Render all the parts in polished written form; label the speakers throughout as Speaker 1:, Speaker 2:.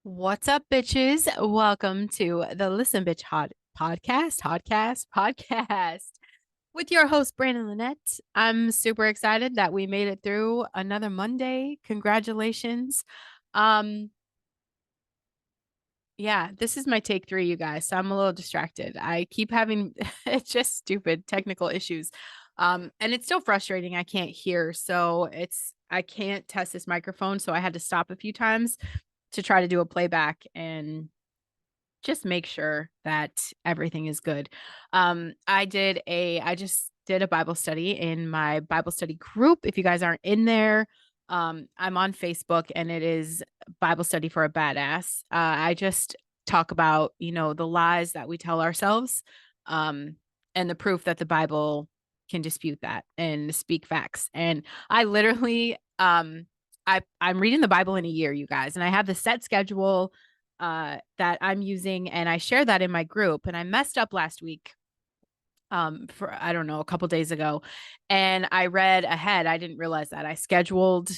Speaker 1: What's up, bitches? Welcome to the Listen Bitch podcast with your host, Brandon Lynette. I'm super excited that we made it through another Monday. Congratulations. Um, yeah, this is my take three, you guys. So I'm a little distracted. I keep having it's just stupid technical issues. And it's still frustrating. I can't hear. So I can't test this microphone. So I had to stop a few times to try to do a playback and just make sure that everything is good. I just did a Bible study in my Bible study group. If you guys aren't in there, I'm on Facebook and it is Bible study for a badass. I just talk about, the lies that we tell ourselves, um, and the proof that the Bible can dispute that and speak facts. And I literally, I'm reading the Bible in a year, you guys, and I have the set schedule that I'm using, and I share that in my group. And I messed up last week, for I don't know, a couple days ago, and I read ahead. I didn't realize that I scheduled,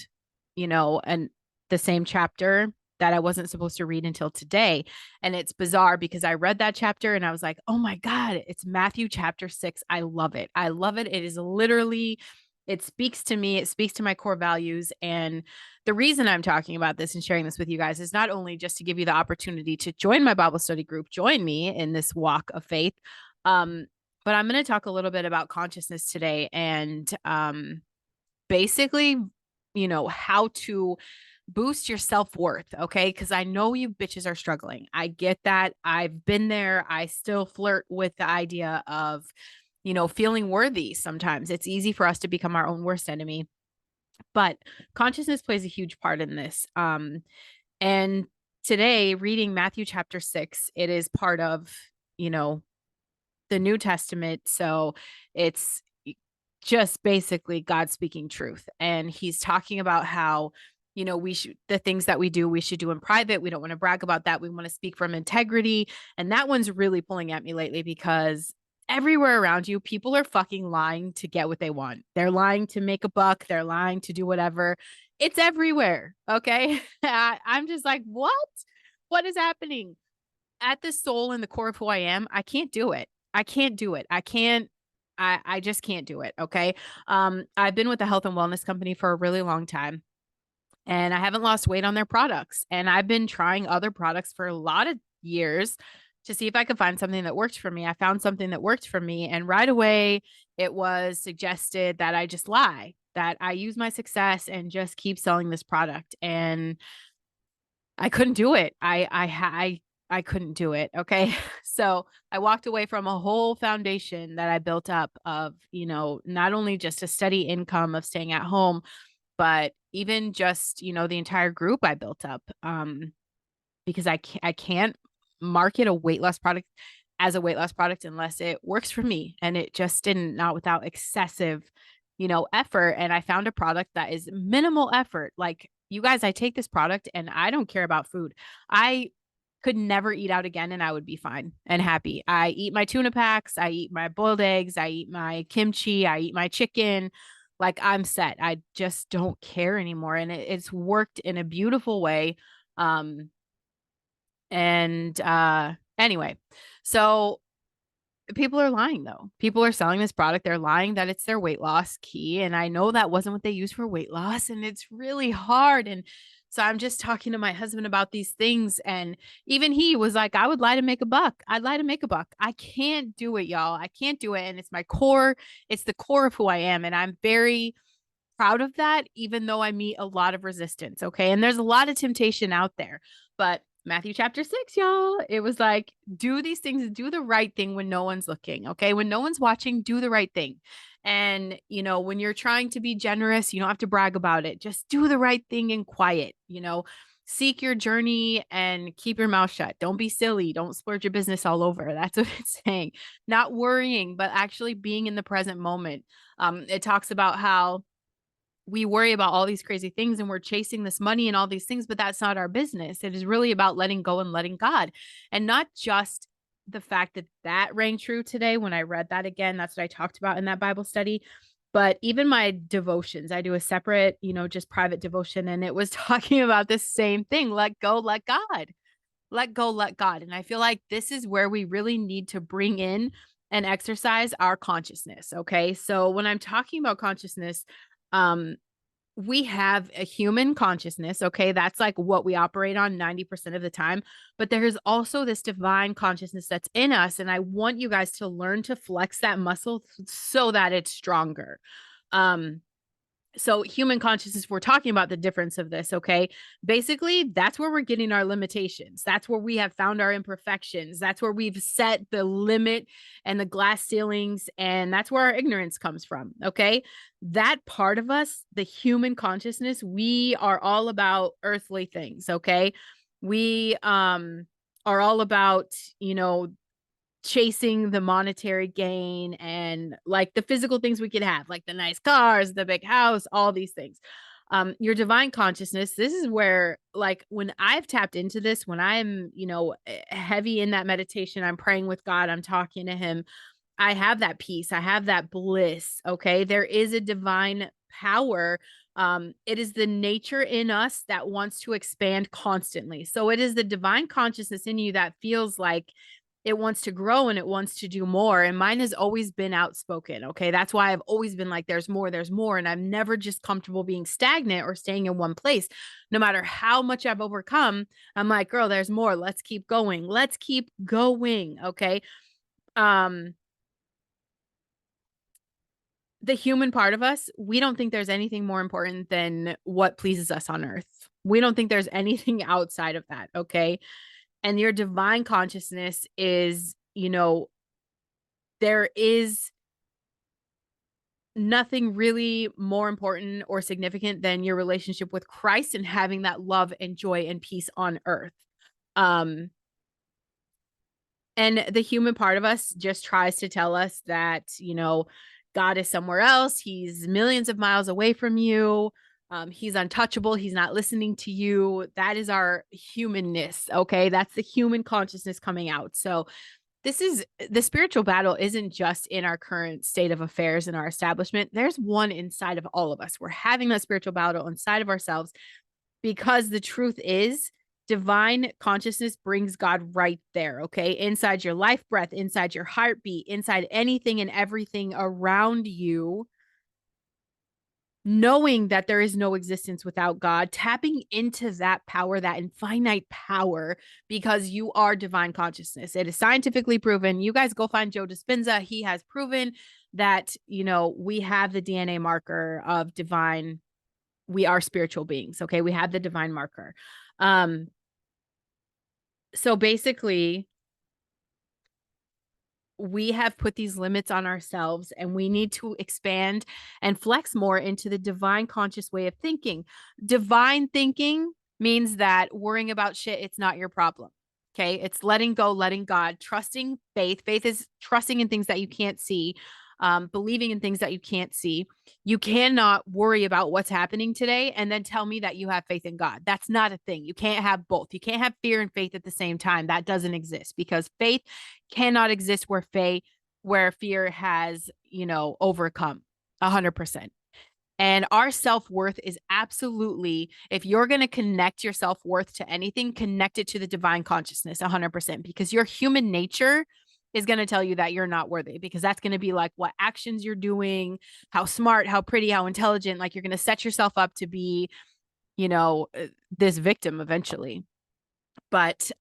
Speaker 1: and the same chapter that I wasn't supposed to read until today. And it's bizarre because I read that chapter and I was like, oh my God, it's Matthew chapter 6. I love it. I love it. It is literally, it speaks to me, it speaks to my core values. And the reason I'm talking about this and sharing this with you guys is not only just to give you the opportunity to join my Bible study group, join me in this walk of faith. Um, but I'm going to talk a little bit about consciousness today and basically, how to boost your self-worth, okay? Because I know you bitches are struggling. I get that. I've been there. I still flirt with the idea of, feeling worthy sometimes. It's easy for us to become our own worst enemy. But consciousness plays a huge part in this. And today, reading Matthew chapter 6, it is part of, you know, the New Testament. So it's just basically God speaking truth. And he's talking about how, the things that we should do in private. We don't want to brag about that. We want to speak from integrity. And that one's really pulling at me lately because everywhere around you, people are fucking lying to get what they want. They're lying to make a buck. They're lying to do whatever. It's everywhere. Okay. I'm just like, what? What is happening? At the soul and the core of who I am, I can't do it. I can't do it. I just can't do it. Okay. I've been with a health and wellness company for a really long time and I haven't lost weight on their products. And I've been trying other products for a lot of years to see if I could find something that worked for me. I found something that worked for me. And right away, it was suggested that I just lie, that I use my success and just keep selling this product. And I couldn't do it. I couldn't do it. Okay. So I walked away from a whole foundation that I built up of, not only just a steady income of staying at home, but even just, the entire group I built up. Because I can't market a weight loss product as a weight loss product unless it works for me. And it just didn't, not without excessive, effort. And I found a product that is minimal effort. Like, you guys, I take this product and I don't care about food. I could never eat out again and I would be fine and happy. I eat my tuna packs, I eat my boiled eggs, I eat my kimchi, I eat my chicken. Like, I'm set. I just don't care anymore. And it's worked in a beautiful way. Anyway, so people are lying though. People are selling this product. They're lying that it's their weight loss key. And I know that wasn't what they used for weight loss. And it's really hard. And so I'm just talking to my husband about these things. And even he was like, I would lie to make a buck. I'd lie to make a buck. I can't do it, y'all. I can't do it. And it's my core. It's the core of who I am. And I'm very proud of that, even though I meet a lot of resistance. Okay. And there's a lot of temptation out there. But Matthew chapter 6, y'all, it was like, do these things, do the right thing when no one's looking. Okay. When no one's watching, do the right thing. And, when you're trying to be generous, you don't have to brag about it. Just do the right thing in quiet, seek your journey and keep your mouth shut. Don't be silly. Don't splurge your business all over. That's what it's saying. Not worrying, but actually being in the present moment. It talks about how we worry about all these crazy things and we're chasing this money and all these things, but that's not our business. It is really about letting go and letting God. And not just the fact that that rang true today when I read that again. That's what I talked about in that Bible study. But even my devotions, I do a separate, just private devotion, and it was talking about this same thing. Let go, let God. Let go, let God. And I feel like this is where we really need to bring in and exercise our consciousness. Okay. So when I'm talking about consciousness, um, we have a human consciousness. Okay. That's like what we operate on 90% of the time. But there's also this divine consciousness that's in us. And I want you guys to learn to flex that muscle so that it's stronger. Um, so human consciousness, we're talking about the difference of this. Okay. Basically, that's where we're getting our limitations. That's where we have found our imperfections. That's where we've set the limit and the glass ceilings. And that's where our ignorance comes from. Okay. That part of us, the human consciousness, we are all about earthly things. Okay. We are all about, chasing the monetary gain and like the physical things we could have, like the nice cars, the big house, all these things. Your divine consciousness, this is where, like, when I've tapped into this, when I'm, heavy in that meditation, I'm praying with God, I'm talking to Him, I have that peace, I have that bliss. Okay. There is a divine power. It is the nature in us that wants to expand constantly. So it is the divine consciousness in you that feels like it wants to grow and it wants to do more. And mine has always been outspoken. Okay. That's why I've always been like, there's more, there's more. And I'm never just comfortable being stagnant or staying in one place. No matter how much I've overcome, I'm like, girl, there's more. Let's keep going. Let's keep going. Okay. Um, the human part of us, we don't think there's anything more important than what pleases us on earth. We don't think there's anything outside of that. Okay. And your divine consciousness is, there is nothing really more important or significant than your relationship with Christ and having that love and joy and peace on earth. Um, and the human part of us just tries to tell us that, God is somewhere else. He's millions of miles away from you. He's untouchable. He's not listening to you. That is our humanness. Okay. That's the human consciousness coming out. So, this is the spiritual battle isn't just in our current state of affairs in our establishment. There's one inside of all of us. We're having that spiritual battle inside of ourselves because the truth is divine consciousness brings God right there. Okay. Inside your life breath, inside your heartbeat, inside anything and everything around you, knowing that there is no existence without God, tapping into that power, that infinite power, because you are divine consciousness. It is scientifically proven. You guys go find Joe Dispenza. He has proven that, we have the DNA marker of divine. We are spiritual beings. Okay. We have the divine marker. So basically, we have put these limits on ourselves and we need to expand and flex more into the divine conscious way of thinking. Divine thinking means that worrying about shit, it's not your problem. Okay. It's letting go, letting God, trusting faith. Faith is trusting in things that you can't see, believing in things that you can't see. You cannot worry about what's happening today and then tell me that you have faith in God. That's not a thing. You can't have both. You can't have fear and faith at the same time. That doesn't exist because faith cannot exist where fear has, overcome 100%. And our self-worth is absolutely, if you're going to connect your self-worth to anything, connect it to the divine consciousness 100%, because your human nature is going to tell you that you're not worthy, because that's going to be like what actions you're doing, how smart, how pretty, how intelligent, like you're going to set yourself up to be, this victim eventually. But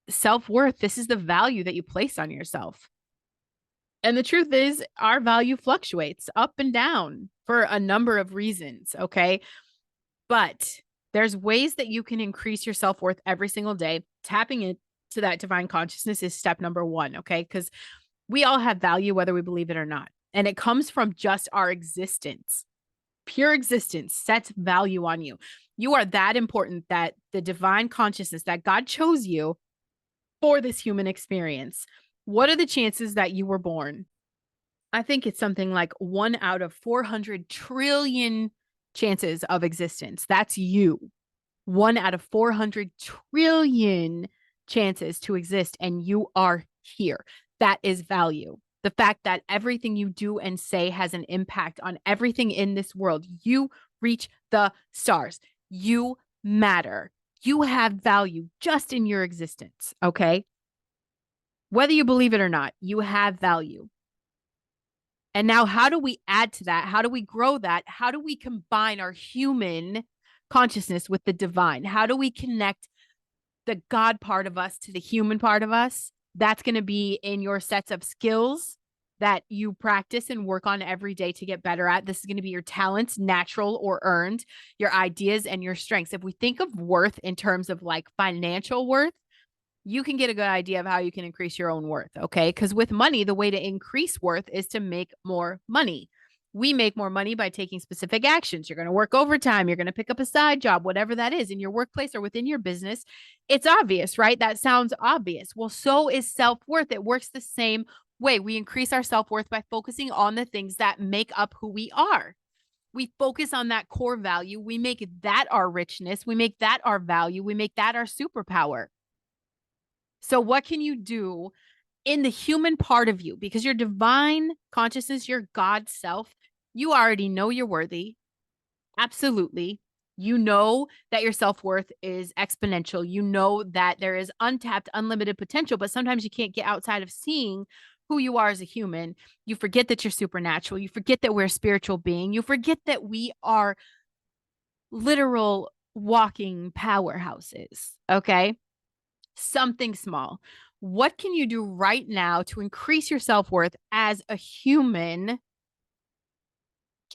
Speaker 1: self-worth, this is the value that you place on yourself. And the truth is, our value fluctuates up and down for a number of reasons. Okay. But there's ways that you can increase your self worth every single day. Tapping into that divine consciousness is step number one. Okay. Because we all have value, whether we believe it or not. And it comes from just our existence. Pure existence sets value on you. You are that important that the divine consciousness, that God chose you for this human experience. What are the chances that you were born? I think it's something like 1 out of 400 trillion chances of existence. That's you. 1 out of 400 trillion chances to exist, and you are here. That is value. The fact that everything you do and say has an impact on everything in this world. You reach the stars. You matter. You have value just in your existence, okay? Whether you believe it or not, you have value. And now, how do we add to that? How do we grow that? How do we combine our human consciousness with the divine? How do we connect the God part of us to the human part of us? That's going to be in your sets of skills that you practice and work on every day to get better at. This is going to be your talents, natural or earned, your ideas and your strengths. If we think of worth in terms of like financial worth, you can get a good idea of how you can increase your own worth. Okay. Because with money, the way to increase worth is to make more money. We make more money by taking specific actions. You're going to work overtime. You're going to pick up a side job, whatever that is in your workplace or within your business. It's obvious, right? That sounds obvious. Well, so is self worth. It works the same way. We increase our self worth by focusing on the things that make up who we are. We focus on that core value. We make that our richness. We make that our value. We make that our superpower. So, what can you do in the human part of you? Because your divine consciousness, your God self, you already know you're worthy. Absolutely. You know that your self worth is exponential. You know that there is untapped, unlimited potential, but sometimes you can't get outside of seeing who you are as a human. You forget that you're supernatural. You forget that we're a spiritual being. You forget that we are literal walking powerhouses. Okay. Something small. What can you do right now to increase your self worth as a human?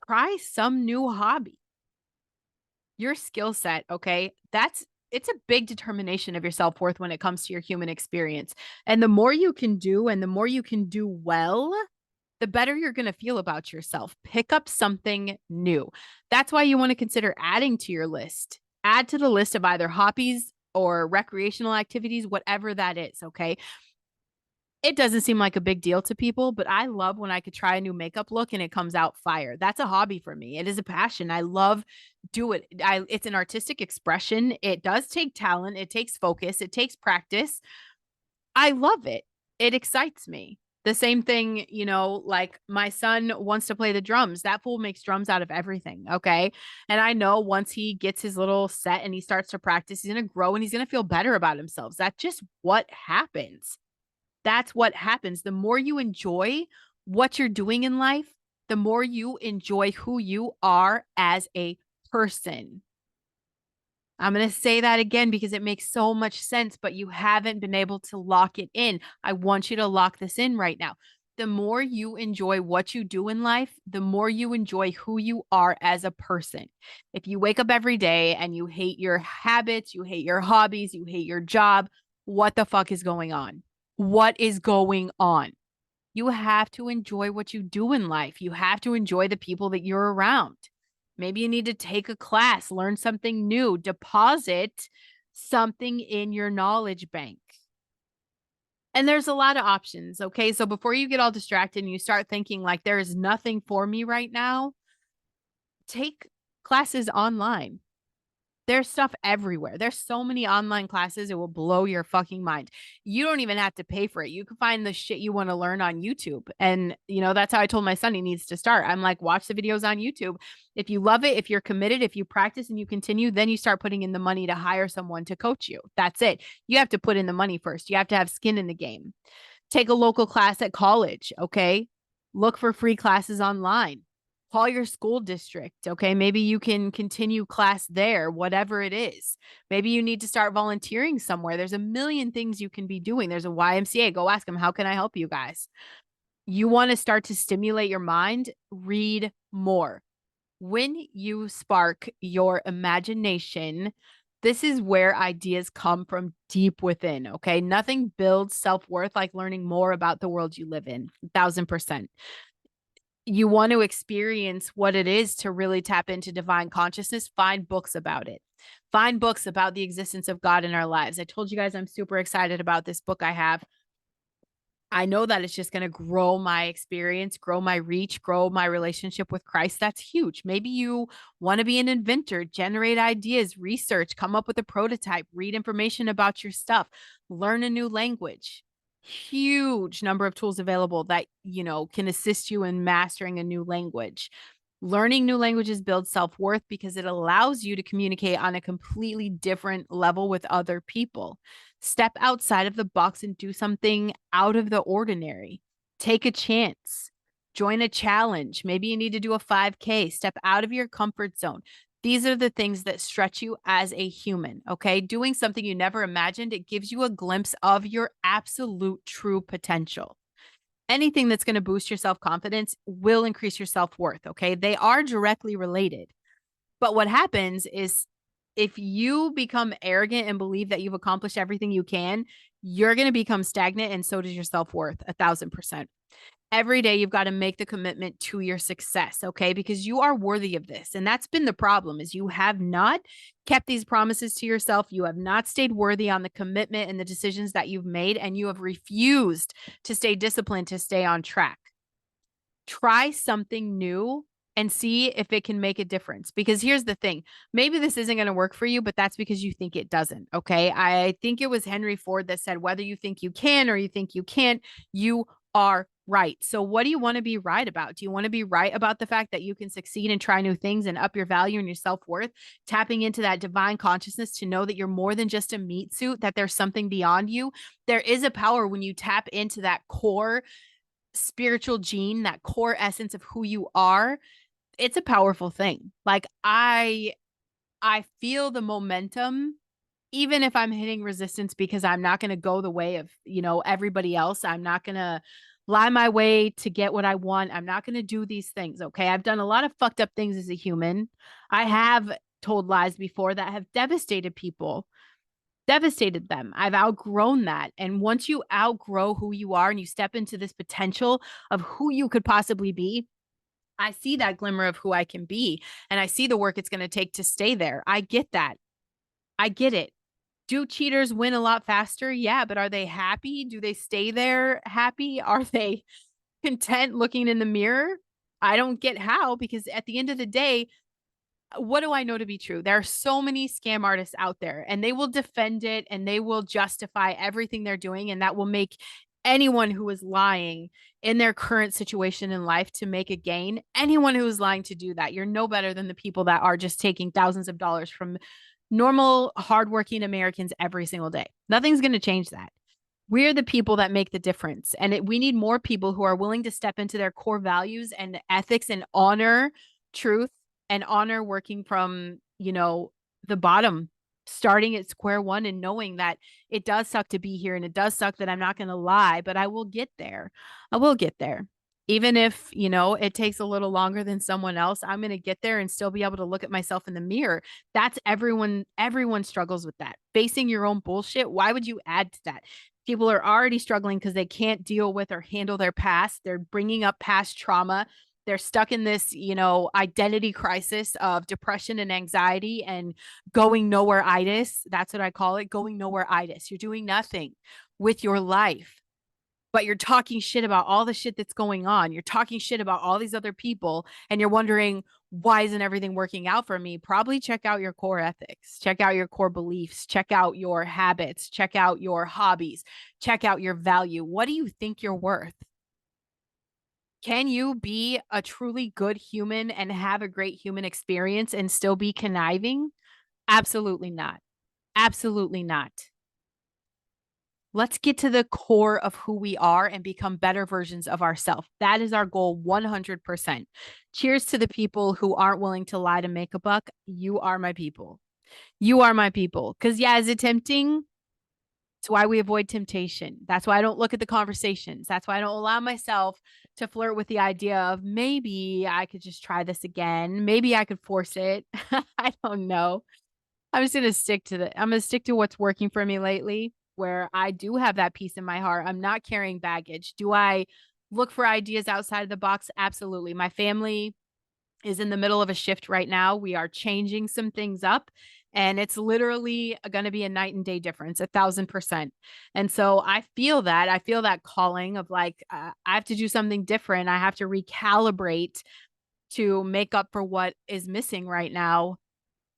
Speaker 1: Try some new hobby. Your skill set, okay? It's a big determination of your self worth when it comes to your human experience. And the more you can do and the more you can do well, the better you're going to feel about yourself. Pick up something new. That's why you want to consider adding to your list. Add to the list of either hobbies or recreational activities, whatever that is, okay? It doesn't seem like a big deal to people, but I love when I could try a new makeup look and it comes out fire. That's a hobby for me. It is a passion. I love do it. It's an artistic expression. It does take talent. It takes focus. It takes practice. I love it. It excites me. The same thing, like my son wants to play the drums. That fool makes drums out of everything. Okay. And I know once he gets his little set and he starts to practice, he's going to grow and he's going to feel better about himself. That's just what happens. That's what happens. The more you enjoy what you're doing in life, the more you enjoy who you are as a person. I'm going to say that again because it makes so much sense, but you haven't been able to lock it in. I want you to lock this in right now. The more you enjoy what you do in life, the more you enjoy who you are as a person. If you wake up every day and you hate your habits, you hate your hobbies, you hate your job, what the fuck is going on? What is going on? You have to enjoy what you do in life. You have to enjoy the people that you're around. Maybe you need to take a class, learn something new, deposit something in your knowledge bank. And there's a lot of options. Okay. So before you get all distracted and you start thinking like there is nothing for me right now, take classes online. There's stuff everywhere. There's so many online classes. It will blow your fucking mind. You don't even have to pay for it. You can find the shit you want to learn on YouTube. And, that's how I told my son he needs to start. I'm like, watch the videos on YouTube. If you love it, if you're committed, if you practice and you continue, then you start putting in the money to hire someone to coach you. That's it. You have to put in the money first. You have to have skin in the game. Take a local class at college. Okay. Look for free classes online. Call your school district. Okay. Maybe you can continue class there, whatever it is. Maybe you need to start volunteering somewhere. There's a million things you can be doing. There's a YMCA. Go ask them, how can I help you guys? You want to start to stimulate your mind? Read more. When you spark your imagination, this is where ideas come from deep within. Okay. Nothing builds self worth like learning more about the world you live in. 1000%. You want to experience what it is to really tap into divine consciousness, find books about it. Find books about the existence of God in our lives. I told you guys I'm super excited about this book I have. I know that it's just going to grow my experience, grow my reach, grow my relationship with Christ. That's huge. Maybe you want to be an inventor, generate ideas, research, come up with a prototype, read information about your stuff, learn a new language. huge number of tools available that, can assist you in mastering a new language. Learning new languages builds self-worth because it allows you to communicate on a completely different level with other people. Step outside of the box and do something out of the ordinary. Take a chance. Join a challenge. Maybe you need to do a 5K. Step out of your comfort zone. These are the things that stretch you as a human, okay? Doing something you never imagined, it gives you a glimpse of your absolute true potential. Anything that's going to boost your self-confidence will increase your self-worth, okay? They are directly related. But what happens is if you become arrogant and believe that you've accomplished everything you can, you're going to become stagnant, and so does your self-worth, 1,000%. Every day you've got to make the commitment to your success, okay? Because you are worthy of this. And that's been the problem, is you have not kept these promises to yourself. You have not stayed worthy on the commitment and the decisions that you've made, and you have refused to stay disciplined, to stay on track. Try something new and see if it can make a difference. Because here's the thing, maybe this isn't going to work for you, but that's because you think it doesn't. Okay. I think it was Henry Ford that said, whether you think you can or you think you can't, you are right. So, what do you want to be right about? Do you want to be right about the fact that you can succeed and try new things and up your value and your self worth, tapping into that divine consciousness to know that you're more than just a meat suit, that there's something beyond you? There is a power when you tap into that core spiritual gene, that core essence of who you are. It's a powerful thing. Like I feel the momentum even if I'm hitting resistance, because I'm not going to go the way of, everybody else. I'm not going to lie my way to get what I want. I'm not going to do these things, okay? I've done a lot of fucked up things as a human. I have told lies before that have devastated people, devastated them. I've outgrown that. And once you outgrow who you are and you step into this potential of who you could possibly be, I see that glimmer of who I can be, and I see the work it's going to take to stay there. I get that. I get it. Do cheaters win a lot faster? Yeah, but are they happy? Do they stay there happy? Are they content looking in the mirror? I don't get how, because at the end of the day, what do I know to be true? There are so many scam artists out there, and they will defend it and they will justify everything they're doing. And that will make anyone who is lying in their current situation in life to make a gain. Anyone who is lying to do that, you're no better than the people that are just taking thousands of dollars from normal, hardworking Americans every single day. Nothing's going to change that. We're the people that make the difference. And we need more people who are willing to step into their core values and ethics and honor truth and honor working from, the bottom, starting at square one and knowing that it does suck to be here and it does suck that I'm not going to lie, but I will get there. I will get there. Even if, it takes a little longer than someone else, I'm going to get there and still be able to look at myself in the mirror. That's everyone struggles with that. Facing your own bullshit. Why would you add to that? People are already struggling because they can't deal with or handle their past. They're bringing up past trauma. They're stuck in this, identity crisis of depression and anxiety and going nowhere-itis. That's what I call it, going nowhere-itis. You're doing nothing with your life, but you're talking shit about all the shit that's going on. You're talking shit about all these other people, and you're wondering, why isn't everything working out for me? Probably check out your core ethics, check out your core beliefs, check out your habits, check out your hobbies, check out your value. What do you think you're worth? Can you be a truly good human and have a great human experience and still be conniving? Absolutely not. Absolutely not. Let's get to the core of who we are and become better versions of ourselves. That is our goal 100%. Cheers to the people who aren't willing to lie to make a buck. You are my people. You are my people. Because, yeah, is it tempting? It's why we avoid temptation. That's why I don't look at the conversations. That's why I don't allow myself to flirt with the idea of maybe I could just try this again. Maybe I could force it. I don't know. I'm going to stick to what's working for me lately, where I do have that peace in my heart. I'm not carrying baggage. Do I look for ideas outside of the box? Absolutely. My family is in the middle of a shift right now. We are changing some things up, and it's literally going to be a night and day difference, 1,000%. And so I feel that calling of like, I have to do something different. I have to recalibrate to make up for what is missing right now.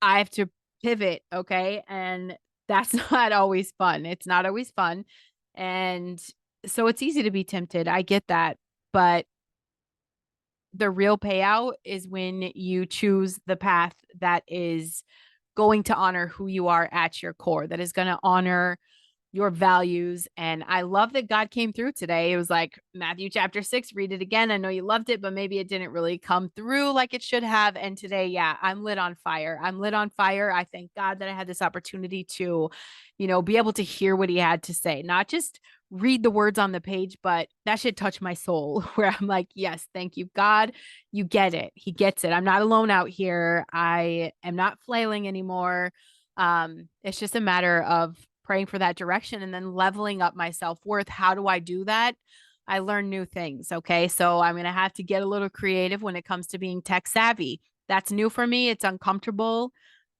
Speaker 1: I have to pivot. Okay. And that's not always fun. It's not always fun. And So it's easy to be tempted. I get that. But the real payout is when you choose the path that is going to honor who you are at your core, that is going to honor your values. And I love that God came through today. It was like Matthew chapter 6, read it again. I know you loved it, but maybe it didn't really come through like it should have. And today, yeah, I'm lit on fire. I'm lit on fire. I thank God that I had this opportunity to, be able to hear what he had to say, not just read the words on the page, but that should touch my soul where I'm like, yes, thank you, God. You get it. He gets it. I'm not alone out here. I am not flailing anymore. It's just a matter of praying for that direction and then leveling up my self-worth. How do I do that? I learn new things. Okay. So I'm going to have to get a little creative when it comes to being tech savvy. That's new for me. It's uncomfortable,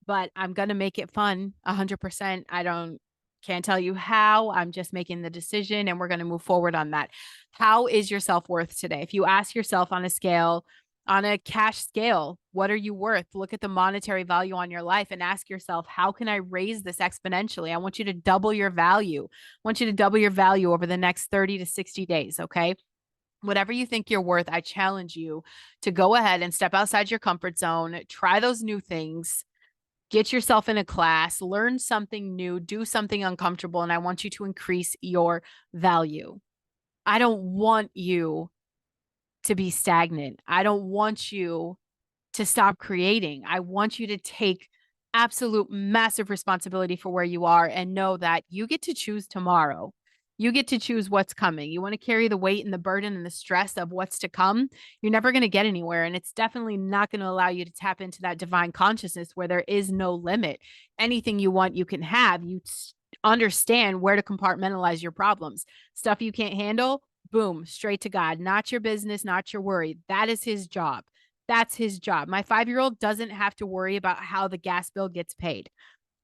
Speaker 1: but I'm going to make it fun 100%. Can't tell you how. I'm just making the decision and we're going to move forward on that. How is your self-worth today? If you ask yourself on a cash scale, what are you worth? Look at the monetary value on your life and ask yourself, how can I raise this exponentially? I want you to double your value. I want you to double your value over the next 30 to 60 days. Okay. Whatever you think you're worth, I challenge you to go ahead and step outside your comfort zone, try those new things, get yourself in a class, learn something new, do something uncomfortable, and I want you to increase your value. I don't want you to be stagnant. I don't want you to stop creating. I want you to take absolute massive responsibility for where you are and know that you get to choose tomorrow. You get to choose what's coming. You want to carry the weight and the burden and the stress of what's to come. You're never going to get anywhere. And it's definitely not going to allow you to tap into that divine consciousness where there is no limit. Anything you want, you can have. You understand where to compartmentalize your problems. Stuff you can't handle, boom, straight to God. Not your business, not your worry. That is his job. That's his job. My 5-year-old doesn't have to worry about how the gas bill gets paid.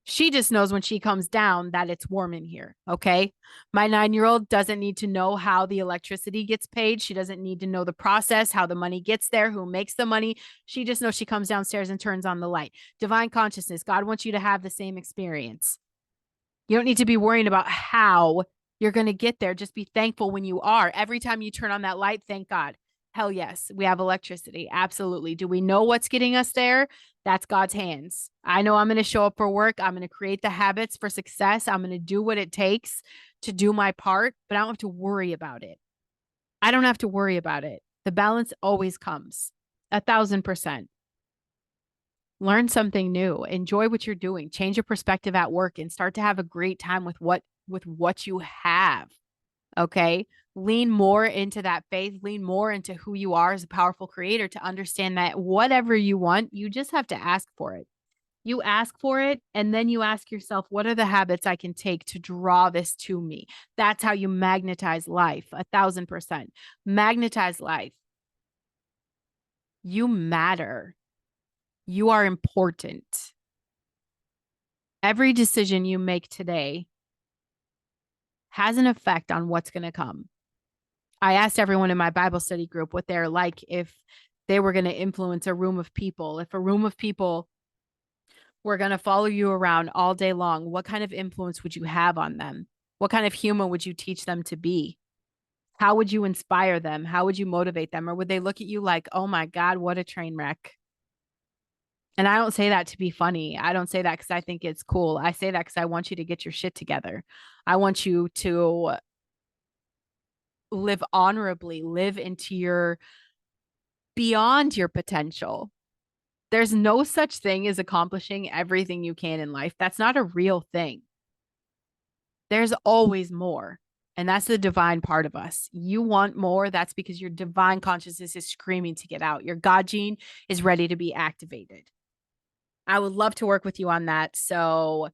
Speaker 1: She just knows when she comes down that it's warm in here. Okay. My 9-year-old doesn't need to know how the electricity gets paid. She doesn't need to know the process, how the money gets there, who makes the money. She just knows she comes downstairs and turns on the light. Divine consciousness. God wants you to have the same experience. You don't need to be worrying about how you're going to get there. Just be thankful when you are. Every time you turn on that light, thank God. Hell yes, we have electricity. Absolutely. Do we know what's getting us there? That's God's hands. I know I'm going to show up for work. I'm going to create the habits for success. I'm going to do what it takes to do my part, but I don't have to worry about it. I don't have to worry about it. The balance always comes 1,000%. Learn something new, enjoy what you're doing, change your perspective at work and start to have a great time with what you have. Okay? Lean more into that faith, lean more into who you are as a powerful creator to understand that whatever you want, you just have to ask for it. You ask for it and then you ask yourself, what are the habits I can take to draw this to me? That's how you magnetize life. 1,000%. Magnetize life. You matter. You are important. Every decision you make today has an effect on what's going to come. I asked everyone in my Bible study group what they're like if they were going to influence a room of people. If a room of people were going to follow you around all day long, what kind of influence would you have on them? What kind of human would you teach them to be? How would you inspire them? How would you motivate them? Or would they look at you like, oh my God, what a train wreck? And I don't say that to be funny. I don't say that because I think it's cool. I say that because I want you to get your shit together. I want you to live honorably, live into your beyond your potential. There's no such thing as accomplishing everything you can in life. That's not a real thing. There's always more. And that's the divine part of us. You want more. That's because your divine consciousness is screaming to get out. Your God gene is ready to be activated. I would love to work with you on that. So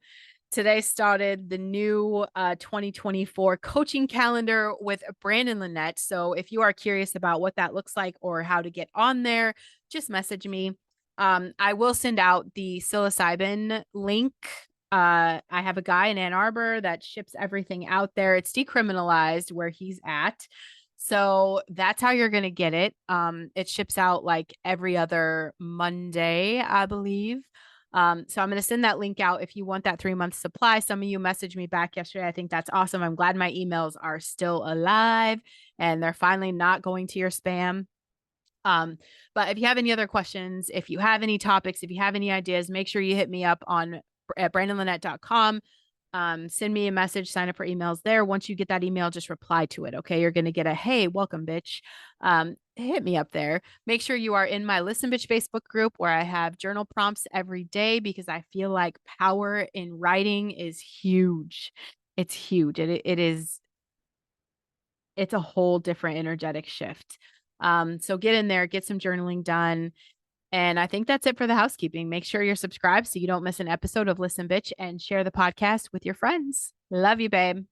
Speaker 1: today started the new 2024 coaching calendar with Brandon Lynette. So if you are curious about what that looks like or how to get on there, just message me. I will send out the psilocybin link. I have a guy in Ann Arbor that ships everything out there. It's decriminalized where he's at. So that's how you're going to get it. It ships out like every other Monday, I believe. So I'm going to send that link out if you want that 3 month supply. Some of you messaged me back yesterday. I think that's awesome. I'm glad my emails are still alive and they're finally not going to your spam. But if you have any other questions, if you have any topics, if you have any ideas, make sure you hit me up at brandonlynette.com. Send me a message, sign up for emails there. Once you get that email, just reply to it. Okay. You're going to get a, hey, welcome, bitch. Hit me up there. Make sure you are in my Listen Bitch Facebook group where I have journal prompts every day because I feel like power in writing is huge. It's huge. It's a whole different energetic shift. So get in there, get some journaling done. And I think that's it for the housekeeping. Make sure you're subscribed so you don't miss an episode of Listen Bitch and share the podcast with your friends. Love you, babe.